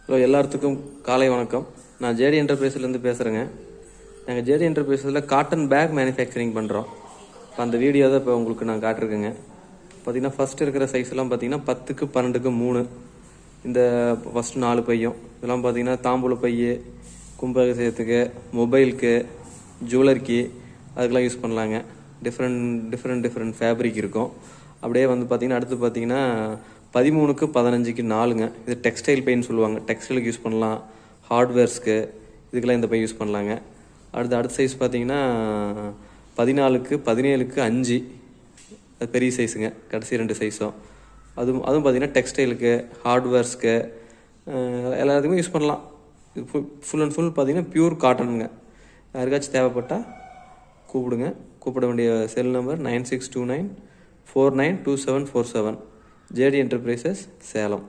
Hello, எல்லாத்துக்கும் காலை வணக்கம். நான் ஜேடி என்டர்பிரைஸ்லேருந்து பேசுகிறேங்க. நாங்கள் ஜேடி என்டர்பிரைஸில் காட்டன் பேக் மேனுஃபேக்சரிங் பண்ணுறோம். இப்போ அந்த வீடியோ தான் இப்போ உங்களுக்கு நான் காட்டிருக்கேங்க. பார்த்தீங்கன்னா ஃபஸ்ட்டு இருக்கிற சைஸ்லாம் பார்த்தீங்கன்னா 10க்கு 12க்கு 3. இந்த ஃபஸ்ட்டு 4 பையும் இதெல்லாம் பார்த்தீங்கன்னா தாம்பூல பை, கும்பாபிஷேகத்துக்கு, மொபைலுக்கு, ஜுவல்லரிக்கு அதுக்கெலாம் யூஸ் பண்ணலாங்க. டிஃப்ரெண்ட் ஃபேப்ரிக் இருக்கும். அப்படியே வந்து பார்த்தீங்கன்னா அடுத்து பார்த்தீங்கன்னா 13க்கு 15க்கு 4ங்க. இது டெக்ஸ்டைல் பைன்னு சொல்லுவாங்க. டெக்ஸ்டைலுக்கு யூஸ் பண்ணலாம், ஹார்ட்வேர்ஸ்க்கு இதுக்கெல்லாம் இந்த பை யூஸ் பண்ணலாங்க. அடுத்த சைஸ் பார்த்தீங்கன்னா 14க்கு 17க்கு 5. அது பெரிய சைஸுங்க. கடைசி 2 சைஸும் அதுவும் பார்த்தீங்கன்னா டெக்ஸ்டைலுக்கு, ஹார்ட்வேர்ஸ்க்கு எல்லாத்துக்குமே யூஸ் பண்ணலாம். இது ஃபுல் அண்ட் ஃபுல் பார்த்தீங்கன்னா பியூர் காட்டனுங்க. யாருக்காச்சும் தேவைப்பட்டால் கூப்பிடுங்க. கூப்பிட வேண்டிய cell number 9629492747. JD enterprises, Salem.